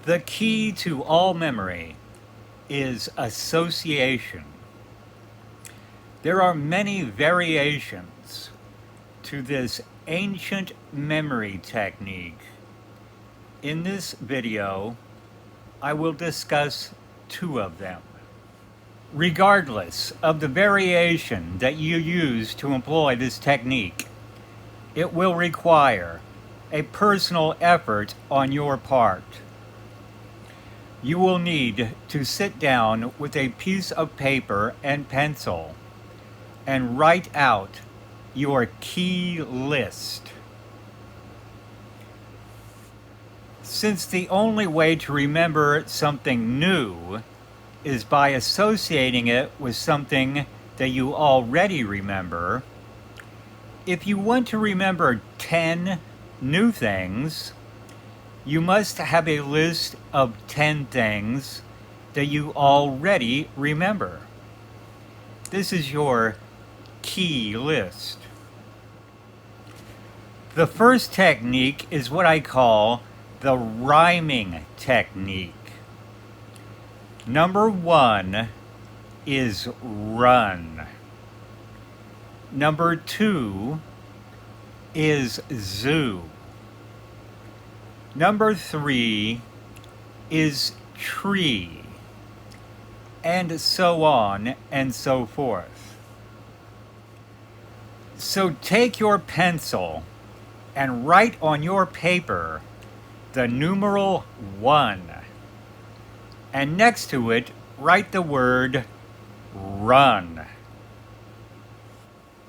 The key to all memory is association. There are many variations to this ancient memory technique. In this video, I will discuss two of them. Regardless of the variation that you use to employ this technique, it will require a personal effort on your part. You will need to sit down with a piece of paper and pencil and write out your key list. Since the only way to remember something new is by associating it with something that you already remember, if you want to remember 10 new things, you must have a list of 10 things that you already remember. This is your key list. The first technique is what I call the rhyming technique. Number 1 is run. Number 2 is zoo. Number 3 is tree. And so on and so forth. So take your pencil and write on your paper the numeral 1. And next to it, write the word run.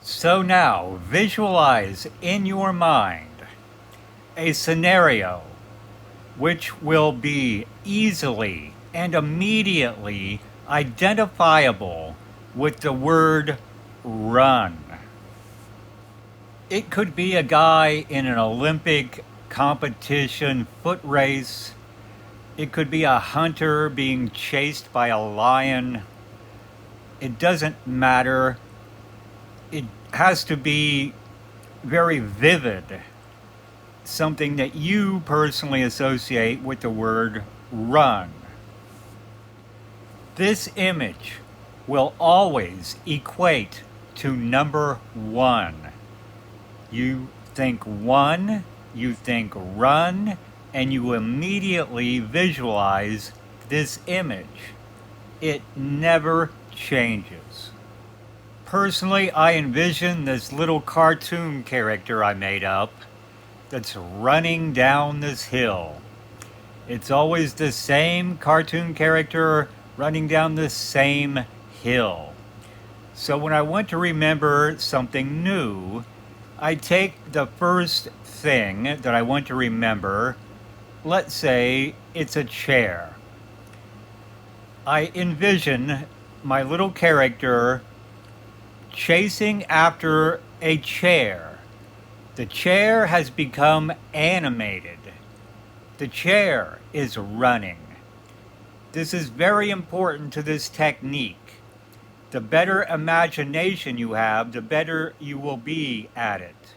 So now, visualize in your mind a scenario which will be easily and immediately identifiable with the word run. It could be a guy in an Olympic competition foot race. It could be a hunter being chased by a lion. It doesn't matter. It has to be very vivid, something that you personally associate with the word run. This image will always equate to number 1. You think 1, you think run, and you immediately visualize this image. It never changes. Personally, I envision this little cartoon character I made up that's running down this hill. It's always the same cartoon character running down the same hill. So when I want to remember something new, I take the first thing that I want to remember. Let's say it's a chair. I envision my little character chasing after a chair. The chair has become animated. The chair is running. This is very important to this technique. The better imagination you have, the better you will be at it.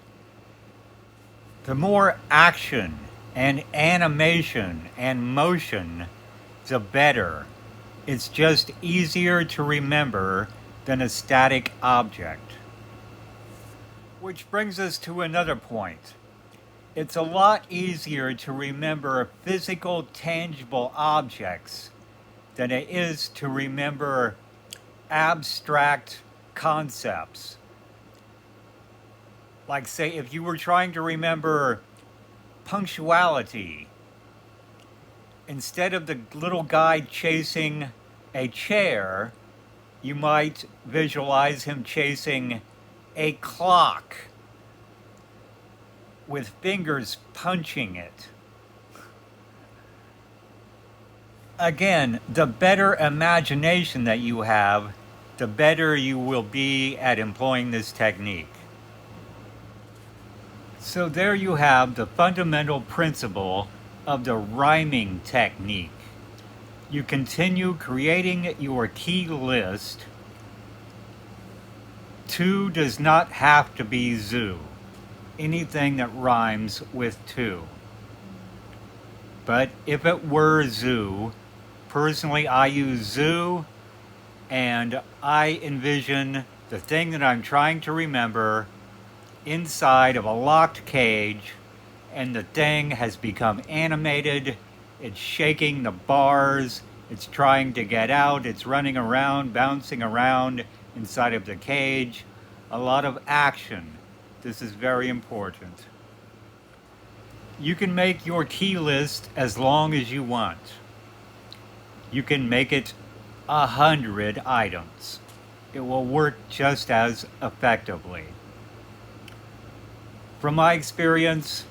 The more action and animation and motion, the better. It's just easier to remember than a static object. Which brings us to another point. It's a lot easier to remember physical, tangible objects than it is to remember abstract concepts. Like, say, if you were trying to remember punctuality, instead of the little guy chasing a chair, you might visualize him chasing a clock with fingers punching it. Again, the better imagination that you have, the better you will be at employing this technique. So there you have the fundamental principle of the rhyming technique. You continue creating your key list. 2 does not have to be zoo. Anything that rhymes with 2. But if it were zoo, personally I use zoo, and I envision the thing that I'm trying to remember inside of a locked cage, and the thing has become animated. It's shaking the bars, it's trying to get out, it's running around, bouncing around inside of the cage. A lot of action. This is very important. You can make your key list as long as you want. You can make it 100 items. It will work just as effectively. From my experience,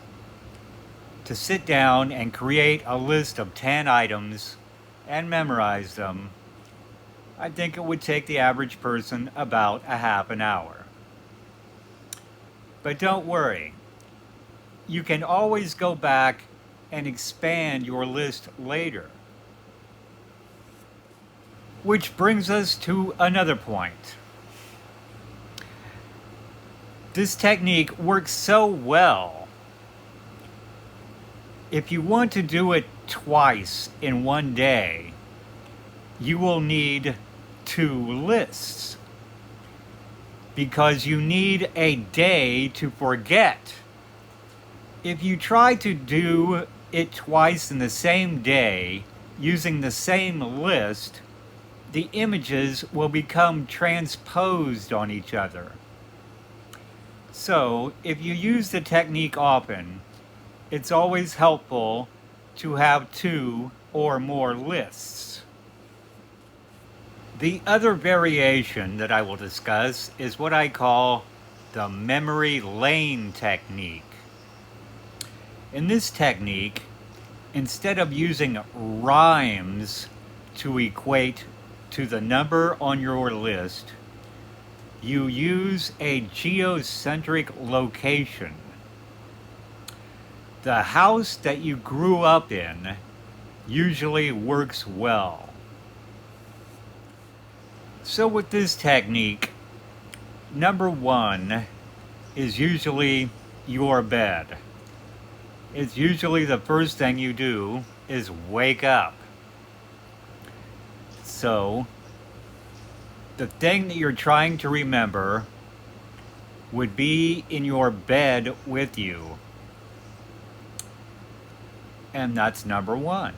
to sit down and create a list of 10 items and memorize them, I think it would take the average person about a half an hour. But don't worry, you can always go back and expand your list later. Which brings us to another point. This technique works so well. If you want to do it twice in one day, you will need 2 lists, because you need a day to forget. If you try to do it twice in the same day using the same list, the images will become transposed on each other. So, if you use the technique often, it's always helpful to have 2 or more lists. The other variation that I will discuss is what I call the memory lane technique. In this technique, instead of using rhymes to equate to the number on your list, you use a geocentric location. The house that you grew up in usually works well. So with this technique, number 1 is usually your bed. It's usually the first thing you do is wake up. So, the thing that you're trying to remember would be in your bed with you. And that's number 1.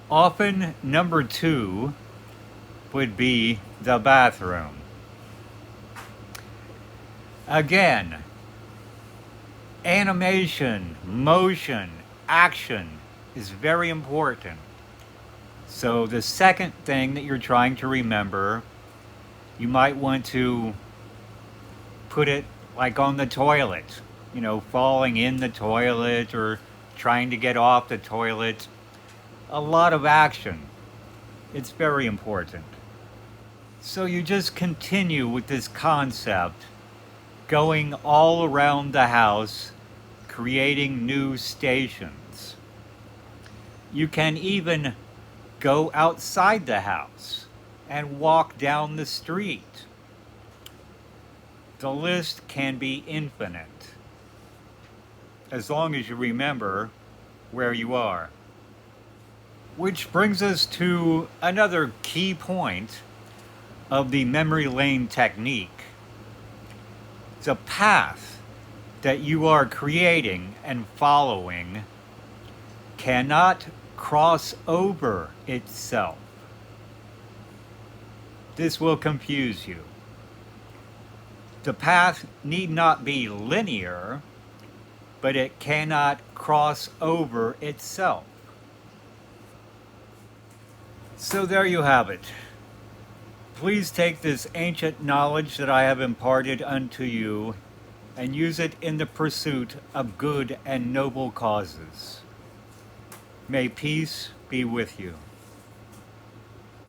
Often, number 2 would be the bathroom. Again, animation, motion, action is very important. So the second thing that you're trying to remember, you might want to put it like on the toilet, falling in the toilet or trying to get off the toilet. A lot of action. It's very important. So you just continue with this concept, going all around the house, creating new stations. You can even go outside the house and walk down the street. The list can be infinite, as long as you remember where you are. Which brings us to another key point of the memory lane technique. The path that you are creating and following cannot cross over itself. This will confuse you. The path need not be linear, but it cannot cross over itself. So there you have it. Please take this ancient knowledge that I have imparted unto you and use it in the pursuit of good and noble causes. May peace be with you.